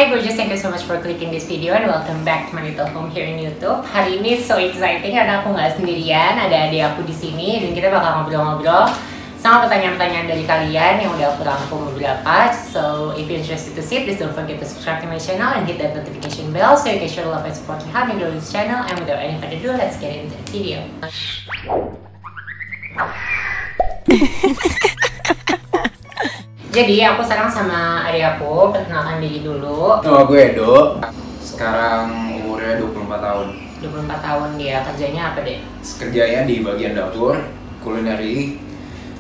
Hi gorgeous, thank you so much for clicking this video and welcome back to my little home here in YouTube. Hari ini so exciting karena aku nggak sendirian, ada adik aku di sini dan kita bakal ngobrol-ngobrol sama pertanyaan-pertanyaan dari kalian yang udah aku rangkum beberapa. So if you're interested to see, please don't forget to subscribe to my channel and hit that notification bell so you can show love and support me, help me grow this channel. And without any further ado, let's get into the video. Jadi aku sekarang sama adik aku, perkenalkan diri dulu. Nama gue Edo, sekarang umurnya 24 tahun. 24 tahun dia, kerjanya apa deh? Kerjanya di bagian dapur, kulineri,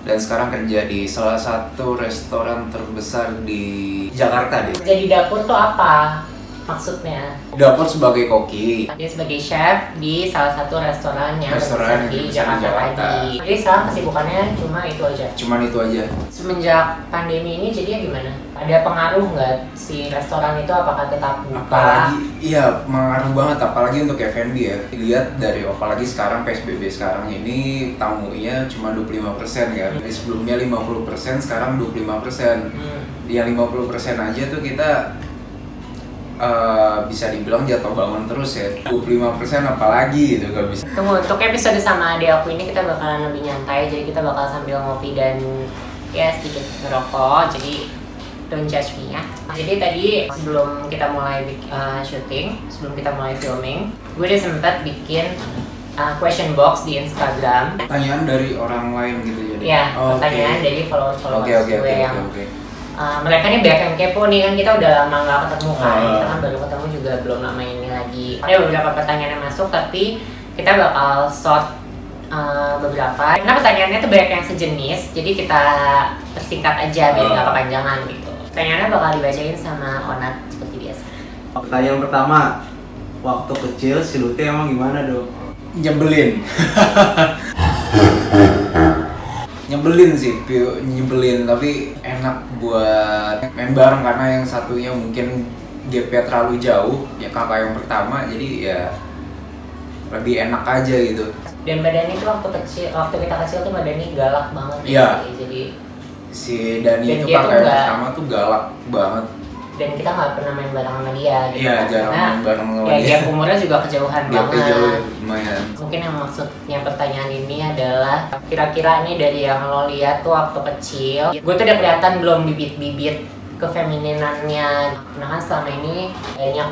dan sekarang kerja di salah satu restoran terbesar di Jakarta deh. Jadi dapur tuh apa maksudnya? Dapur sebagai koki. Dia sebagai chef di salah satu restoran yang terbesar di Jakarta tadi. Jadi sekarang kesibukannya cuma itu aja? Cuman itu aja. Semenjak pandemi ini jadinya gimana? Ada pengaruh nggak si restoran itu, apakah tetap buka? Apalagi, iya pengaruh banget, apalagi untuk F&B ya. Lihat dari, apalagi sekarang PSBB sekarang ini tamunya cuma 25% kan. Dari sebelumnya 50%, sekarang 25%. Yang 50% aja tuh kita bisa dibilang jatuh bangun terus ya. 25% apalagi gitu gak bisa. Tunggu, untuk episode sama adik aku ini kita bakalan lebih nyantai. Jadi kita bakal sambil ngopi dan ya sedikit ngerokok. Jadi don't judge me ya. Jadi tadi sebelum kita mulai syuting, sebelum kita mulai filming, gue udah sempet bikin question box di Instagram. Pertanyaan dari orang lain gitu jadi? Iya, pertanyaan dari followers gue yang mereka nih banyak yang kepo nih, kan kita udah lama nggak ketemu kan, kita kan baru ketemu juga belum lama ini lagi. Ada beberapa pertanyaan yang masuk tapi kita bakal sort beberapa. Karena pertanyaannya tuh banyak yang sejenis, jadi kita persingkat aja biar nggak kepanjangan gitu. Pertanyaannya bakal dibacain sama Onat seperti biasa. Pertanyaan pertama, waktu kecil si Luti emang gimana dong? Nyebelin. Nyebelin sih, nyebelin, tapi enak buat main bareng karena yang satunya mungkin gapnya terlalu jauh, ya kakak yang pertama, jadi ya lebih enak aja gitu. Dan badannya tuh waktu kita kecil tuh badannya galak banget. Iya. Jadi si Dani itu kakak yang pertama tuh galak banget. Dan kita nggak pernah main bareng sama dia gitu. Iya, jarang main bareng sama dia. Dia umurnya juga kejauhan banget. Jauh, lumayan. Mungkin yang maksudnya pertanyaan ini adalah kira-kira nih dari yang lo lihat tuh waktu kecil, gue tuh udah kelihatan belum bibit-bibit kefemininannya. Karena kan selama ini banyak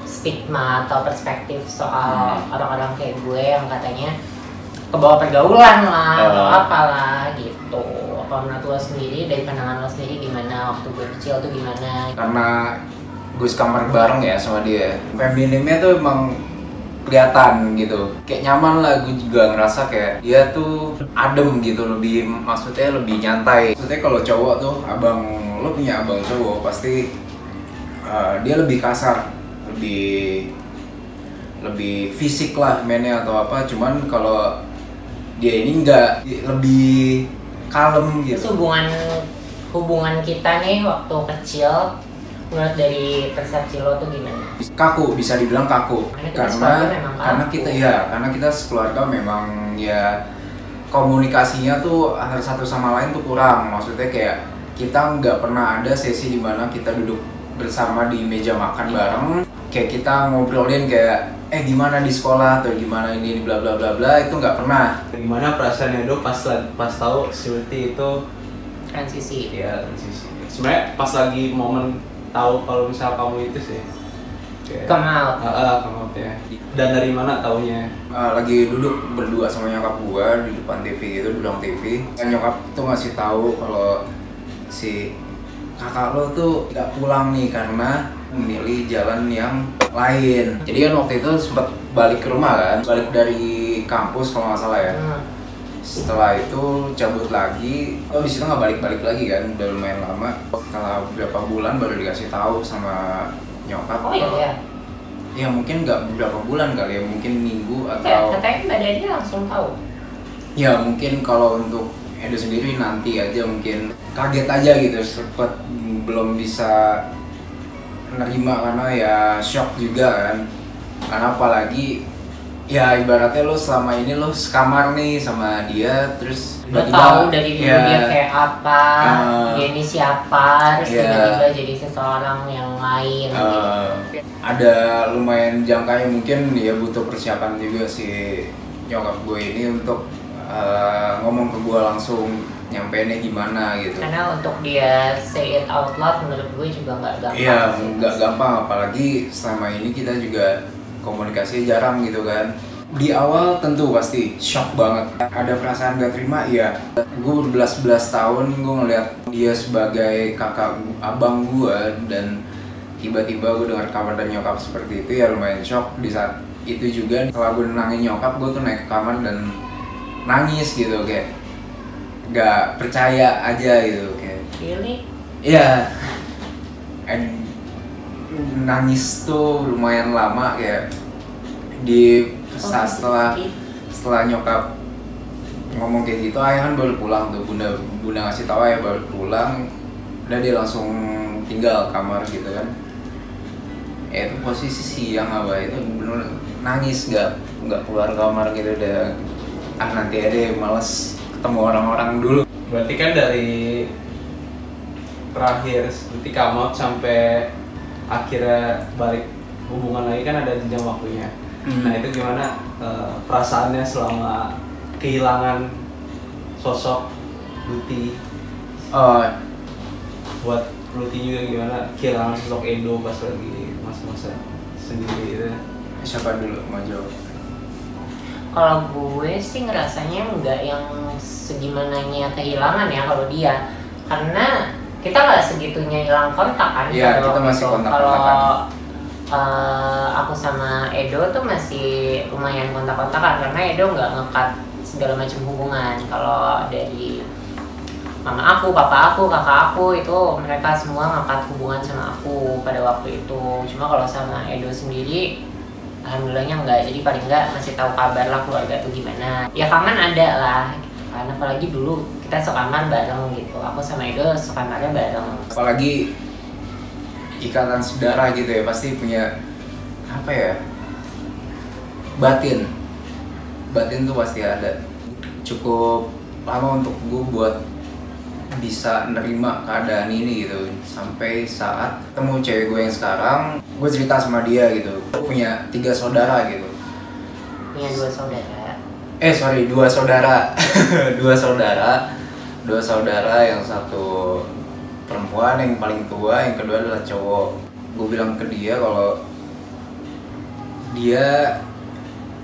stigma atau perspektif soal orang-orang kayak gue yang katanya kebawa pergaulan lah atau apalah gitu. Apa menurut lo sendiri, dari pandangan lo sendiri gimana waktu gue kecil tuh gimana? Karena gue sekamar bareng ya sama dia, feminimnya tuh emang kelihatan gitu, kayak nyaman lah. Gue juga ngerasa kayak dia tuh adem gitu, lebih, maksudnya lebih nyantai. Maksudnya kalau cowok tuh, lo punya abang cowok pasti dia lebih kasar, lebih fisik lah mainnya atau apa. Cuman kalau dia ini enggak, lebih kalem gitu. Terus hubungan kita nih waktu kecil, menurut dari persepsi lo tuh gimana? Kaku, bisa dibilang kaku. Karena kita sekeluarga memang ya komunikasinya tuh antara satu sama lain tuh kurang. Maksudnya kayak kita nggak pernah ada sesi di mana kita duduk bersama di meja makan bareng, kayak kita ngobrolin kayak gimana di sekolah atau gimana ini bla bla bla bla, itu nggak pernah. Gimana perasaan Edo pas tahu si Luti itu transisi? Ya transisi. Sebenarnya pas lagi momen tahu kalau misal kamu itu sih come out ya. Dan dari mana taunya? Lagi duduk berdua sama nyokap gua di depan TV gitu, di ruang TV. Nyokap tuh ngasih tahu kalau si kakak lo tuh nggak pulang nih karena memilih jalan yang lain. Jadi kan waktu itu sempat balik ke rumah kan, balik dari kampus kalau nggak salah ya. Setelah itu cabut lagi, di situ nggak balik lagi kan, udah lumayan lama. Setelah beberapa bulan baru dikasih tahu sama nyokap. Oh iya. Ya mungkin nggak beberapa bulan kali ya, mungkin minggu atau. Katanya badannya langsung tahu. Ya mungkin kalau untuk Edo sendiri nanti aja, mungkin kaget aja gitu, sempet belum bisa nerima karena ya shock juga kan. Karena apalagi ya ibaratnya lo selama ini lo sekamar nih sama dia, terus Lo tahu dari dulu dia kayak apa, dia ini siapa, terus tiba-tiba jadi seseorang yang lain gitu. Ada lumayan jangkanya, mungkin ya butuh persiapan juga si nyokap gue ini untuk ngomong ke gue langsung nyampeinnya gimana gitu. Karena untuk dia say it out loud menurut gue juga nggak gampang. Iya, nggak gampang, apalagi selama ini kita juga komunikasi jarang gitu kan. Di awal tentu pasti shock banget, ada perasaan gak terima, ya. Gue berbelas-belas tahun gue ngeliat dia sebagai kakak abang gue, dan tiba-tiba gue dengar kabar dari nyokap seperti itu, ya lumayan shock. Di saat itu juga setelah gue nenangin nyokap, gue tuh naik ke kamar dan nangis gitu, kayak gak percaya aja gitu, kayak Really? iya. Nangis tuh lumayan lama, kayak di setelah nyokap ngomong kayak gitu, ayah kan baru pulang tuh, bunda ngasih tahu ayah baru pulang, udah dia langsung tinggal kamar gitu kan. Itu posisi siang abah itu bener nangis, nggak keluar kamar gitu, udah nanti aja males ketemu orang-orang dulu. Berarti kan dari terakhir ketika out sampai akhirnya balik hubungan lagi kan ada jenjang waktunya. Nah itu gimana perasaannya selama kehilangan sosok Luti? Buat Luti juga gimana kehilangan sosok Edo pas lagi masa-masa sendiri itu? Siapa dulu mau jawab? Kalau gue sih ngerasanya nggak yang segimananya kehilangan ya kalau dia, karena kita nggak segitunya hilang kontak kan. Iya, kita masih kontak-kontakan. Kalau aku sama Edo tuh masih lumayan kontak-kontakan, karena Edo nggak nge-cut segala macam hubungan. Kalau dari mama aku, papa aku, kakak aku, itu mereka semua nge-cut hubungan sama aku pada waktu itu. Cuma kalau sama Edo sendiri, alhamdulillahnya enggak. Jadi paling enggak masih tahu kabar lah keluarga tuh gimana. Ya kangen ada lah gitu kan. Apalagi dulu kita sekamar bareng gitu. Aku sama Edo sekamarnya bareng. Apalagi ikatan saudara gitu ya, pasti punya apa ya, batin tuh pasti ada. Cukup lama untuk gue buat bisa nerima keadaan ini gitu, sampai saat ketemu cewek gue yang sekarang, gue cerita sama dia gitu. Gue punya 3 saudara gitu. Punya 2 saudara. 2 saudara. 2 saudara, yang satu perempuan, yang paling tua, yang kedua adalah cowok. Gue bilang ke dia kalau dia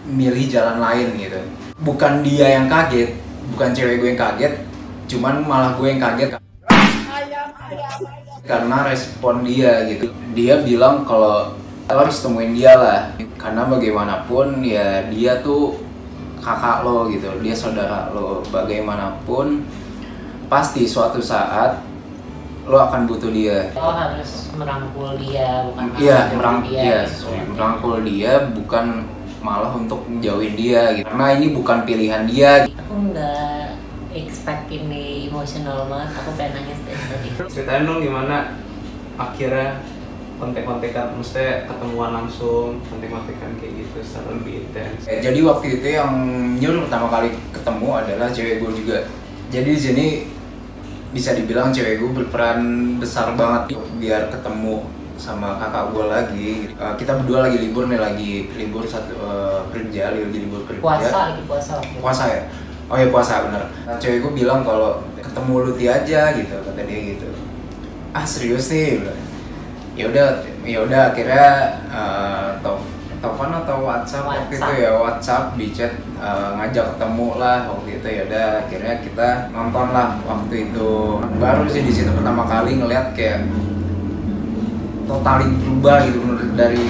milih jalan lain gitu. Bukan dia yang kaget, bukan cewek gue yang kaget, cuman malah gue yang kaget karena respon dia gitu. Dia bilang kalau lo harus temuin dia lah, karena bagaimanapun ya dia tuh kakak lo gitu, dia saudara lo. Bagaimanapun pasti suatu saat lo akan butuh dia. Lo harus merangkul dia, bukan merangkul dia, bukan malah untuk menjauhin dia gitu. Karena ini bukan pilihan dia. Aku nggak expect ini emosional banget, aku pengen nangis dari tadi. Ceritain dong gimana akhirnya kontek-kontekan, maksudnya ketemuan langsung, kontek-kontekan kayak gitu secara lebih intens. Jadi waktu itu yang nyuruh pertama kali ketemu adalah cewek gue juga. Jadi di sini bisa dibilang cewek gue berperan besar banget biar ketemu sama kakak gue lagi. Kita berdua lagi libur nih, lagi libur kerja, lagi libur kerja. Puasa ya? Oh ya puasa, bener. Cewek gue bilang kalau ketemu Luti aja gitu, kata dia gitu. Ah serius nih? Ya udah akhirnya telepon atau WhatsApp waktu itu ya, WhatsApp di chat, ngajak ketemu lah waktu itu. Ya udah akhirnya kita nonton lah waktu itu. Baru sih di situ pertama kali ngeliat kayak totali berubah gitu dari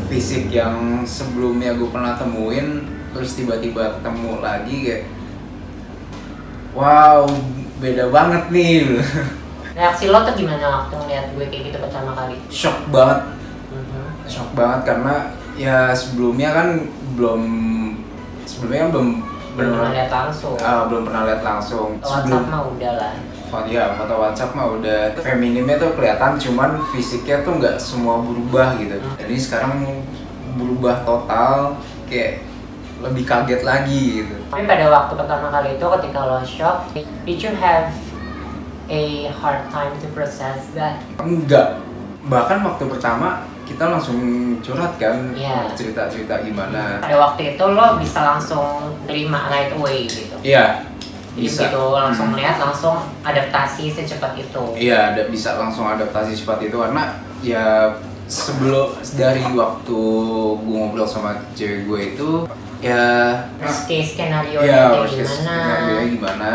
fisik yang sebelumnya gue pernah temuin, terus tiba-tiba ketemu lagi kayak wow, beda banget nih. Reaksi lo tuh gimana waktu ngeliat gue kayak gitu pertama kali? Shock banget. Shock banget karena ya sebelumnya kan belum pernah lihat langsung. Belum pernah lihat langsung. WhatsApp mah udah lah. Foto WhatsApp mah udah, feminimnya tuh kelihatan, cuman fisiknya tuh nggak semua berubah gitu. Jadi sekarang berubah total, kayak lebih kaget lagi gitu. Tapi pada waktu pertama kali itu ketika lo shock, did you have a hard time to process that? Enggak, bahkan waktu pertama kita langsung curhat kan, Iya. cerita-cerita gimana. Pada waktu itu lo bisa langsung terima right away gitu. Iya, Jadi bisa. gitu langsung melihat, langsung adaptasi secepat itu. Iya, bisa langsung adaptasi cepat itu karena ya sebelum dari waktu gue ngobrol sama cewek gue itu ya Worst case skenario ya kayak worst case gimana? scenario-nya gimana.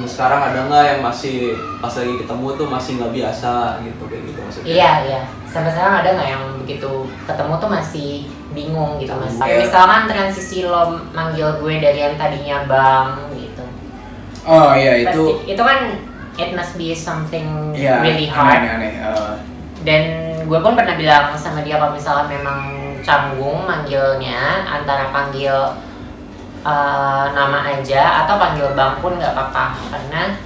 Sekarang ada nggak yang masih pas lagi ketemu tuh masih nggak biasa gitu kayak gitu maksudnya? Iya. Sampai sekarang ada nggak yang begitu ketemu tuh masih bingung gitu mas? Iya. Misalkan transisi lo manggil gue dari yang tadinya bang gitu. Oh iya itu Pasti, itu kan it must be something ya really hard. aneh-aneh. Dan gue pun pernah bilang sama dia kalau misalkan memang canggung manggilnya antara panggil nama aja atau panggil bang pun nggak apa-apa, karena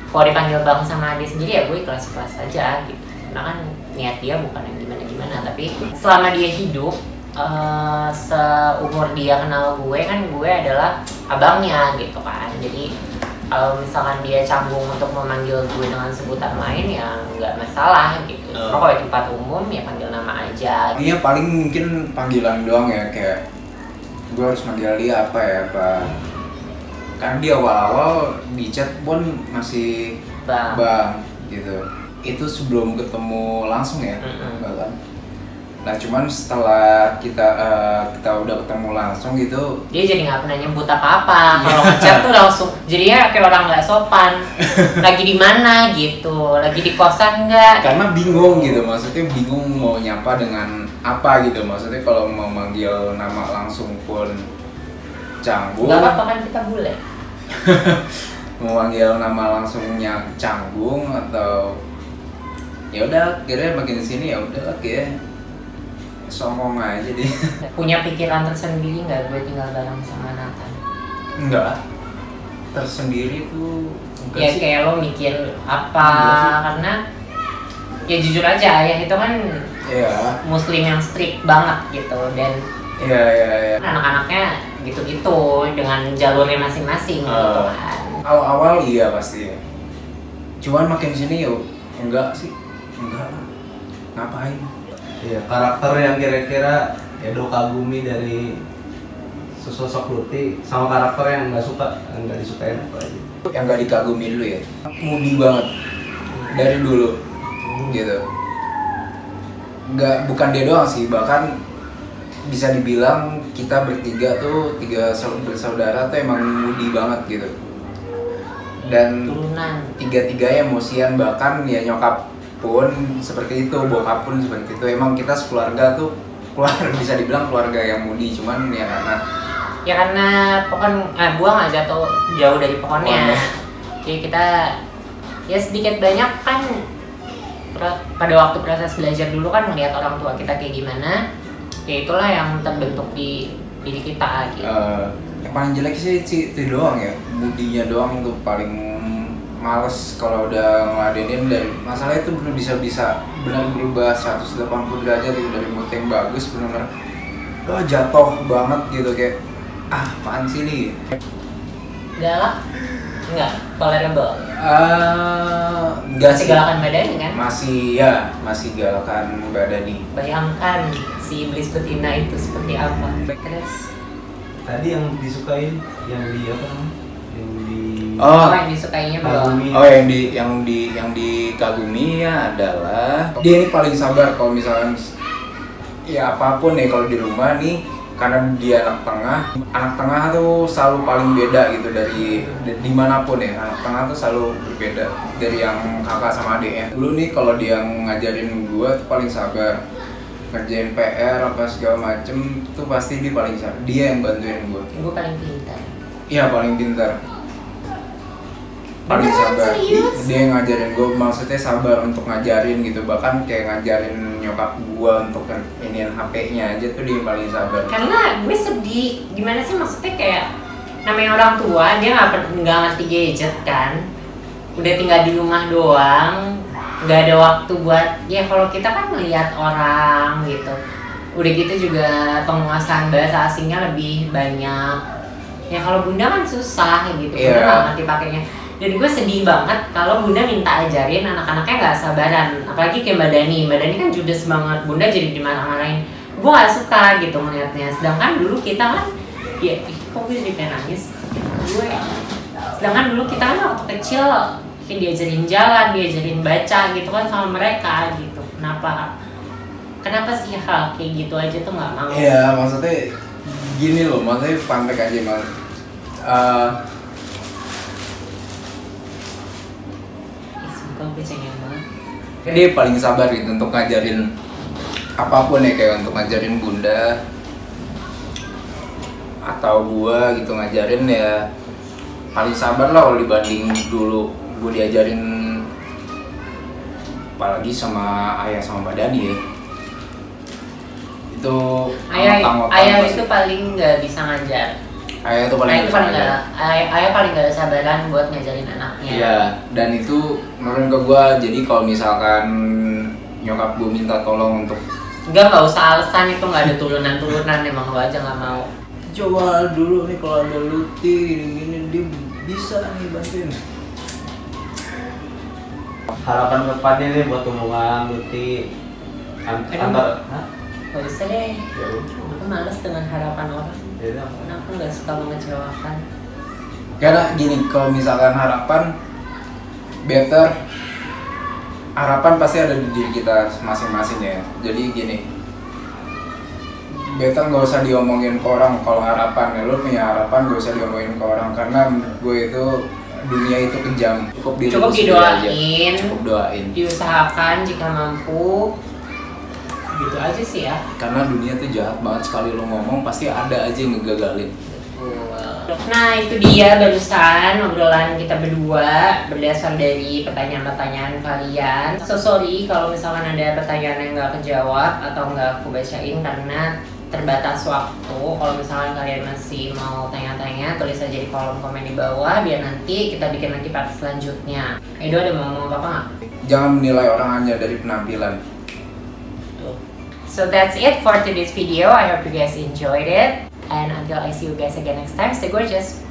kalau dipanggil bang sama dia sendiri ya gue ikhlas-ikhlas aja gitu. Karena kan niat dia bukan yang gimana-gimana, tapi selama dia hidup seumur dia kenal gue kan gue adalah abangnya gitu kan. Jadi kalau misalkan dia canggung untuk memanggil gue dengan sebutan lain ya nggak masalah gitu. Cuma kalau di tempat umum ya panggil nama aja. Iya paling mungkin panggilan doang ya, kayak gue harus manggil dia apa ya, kan di awal-awal di chat pun masih bang gitu. Itu sebelum ketemu langsung ya, enggak kan? Nah cuman setelah kita udah ketemu langsung gitu, Dia jadi nggak pernah nyebut apa-apa. Kalau ngechat tuh langsung jadinya kayak orang nggak sopan. Lagi di mana gitu, lagi di kosan nggak? karena bingung gitu, maksudnya bingung mau nyapa dengan apa gitu. Maksudnya kalau mau manggil nama langsung pun canggung, Nggak apa-apa kan kita bule. mau manggil nama langsungnya canggung atau ya udah kira makin sini ya udah kayak songong aja deh. Punya pikiran tersendiri nggak gue tinggal bareng sama Nathan? Enggak, tersendiri tuh enggak Ya sih. kayak lo mikir apa? Enggak sih. Karena ya jujur aja ayah itu kan Iya, muslim yang strict banget gitu, dan iya. anak-anaknya gitu-gitu dengan jalurnya masing-masing gitu kan. Awal-awal iya pasti ya. Cuman makin sini ya enggak sih, enggak lah. Ngapain? Iya, karakter yang kira-kira Edo kagumi dari sosok Lutfi sama karakter yang nggak disukain apa aja? Yang nggak dikagumi dulu ya, moody banget dari dulu gitu. Bukan dia doang sih, bahkan bisa dibilang kita bertiga tuh bersaudara tuh emang moody banget gitu. Dan Turunan. tiga-tiganya emosian, bahkan ya nyokap pun seperti itu, bokap pun seperti itu. Emang kita sekeluarga tuh bisa dibilang keluarga yang moody, cuman ya karena pohon buah nggak jatuh jauh dari pohonnya. Jadi kita ya sedikit banyak kan pada waktu proses belajar dulu kan melihat orang tua kita kayak gimana, ya itulah yang terbentuk di diri kita gitu. yang paling jelek sih itu doang ya, moodinya doang tuh paling males kalau udah ngeladenin. Dan masalah itu belum bisa benar berubah 180 derajat gitu, dari mood yang bagus benar-benar jatuh banget gitu, kayak apaan sih ini? Galak? Enggak, tolerable. Enggak Masih sih. galakan badan kan? Masih galakan badani. Bayangkan si iblis betina itu seperti apa. Terus Tadi yang disukain yang di apa namanya? Yang di yang disukainya belum? kagumi. Oh, yang dikagumi ya adalah dia ini paling sabar kalau misalkan ya apapun nih kalau di rumah nih, karena dia anak tengah tuh selalu paling beda gitu dari dimanapun ya. Anak tengah tuh selalu berbeda dari yang kakak sama adiknya. Dulu nih kalau dia ngajarin gua tuh paling sabar, ngerjain PR apa segala macem tuh pasti dia paling sabar, dia yang bantuin gua. Gue paling pintar. Iya paling pintar, paling Beneran, sabar. serius? Dia yang ngajarin gue, maksudnya sabar untuk ngajarin gitu. Bahkan kayak ngajarin nyokap gue untuk iniin HP-nya aja tuh dia yang paling sabar. Karena gue sedih, gimana sih maksudnya kayak namanya orang tua dia nggak ngerti gadget kan, udah tinggal di rumah doang, nggak ada waktu buat ya kalau kita kan melihat orang gitu Udah gitu juga penguasaan bahasa asingnya lebih banyak. Ya kalau bunda kan susah gitu, bunda nggak ngerti pakainya. Dan gue sedih banget kalau bunda minta ajarin anak-anaknya nggak sabaran. Apalagi kayak Mbak Dani kan judes banget, bunda jadi dimarah-marahin. Gue nggak suka gitu ngeliatnya. Sedangkan dulu kita kan, ya kok gue jadi pengen nangis. Sedangkan dulu kita kan waktu kecil kayak diajarin jalan, diajarin baca gitu kan sama mereka gitu. Kenapa sih hal kayak gitu aja tuh nggak mau? Iya, maksudnya gini loh, maksudnya fun fact aja mas. Sumpah gue cengeng banget. Dia paling sabar gitu untuk ngajarin apapun ya, kayak untuk ngajarin bunda atau gua gitu ngajarin ya paling sabar lah kalau dibanding dulu gua diajarin, apalagi sama ayah sama Mbak Dani ya. Itu ayah itu paling nggak bisa ngajar. Ayah itu paling nggak ada sabaran buat ngajarin anaknya. Iya, dan itu menurut ke gua, jadi kalau misalkan nyokap gua minta tolong untuk nggak usah alasan, itu nggak ada turunan emang lo aja nggak mau. Coba dulu nih kalau ada Luti gini dia bisa nih bantuin. Harapan kedepannya nih buat hubungan Luti antar. Gak usah deh, Ya udah. aku males dengan harapan orang. Ya udah. Karena aku nggak suka mengecewakan. Karena gini, kalau misalkan harapan better, harapan pasti ada di diri kita masing-masing ya. Jadi gini, better nggak usah diomongin ke orang. Kalau harapan ya, lo punya harapan nggak usah diomongin ke orang, karena menurut gue itu dunia itu kejam. Cukup didoain, cukup doain, diusahakan jika mampu. Gitu aja sih ya. Karena dunia tuh jahat banget, sekali lo ngomong pasti ada aja yang ngegagalin. Nah itu dia barusan obrolan kita berdua berdasar dari pertanyaan-pertanyaan kalian. So sorry kalau misalkan ada pertanyaan yang nggak kejawab atau nggak aku bacain karena terbatas waktu. Kalau misalkan kalian masih mau tanya-tanya, tulis aja di kolom komen di bawah biar nanti kita bikin lagi part selanjutnya. Edo ada mau ngomong apa nggak? Jangan menilai orang hanya dari penampilan. So that's it for today's video. I hope you guys enjoyed it. And until I see you guys again next time, stay gorgeous.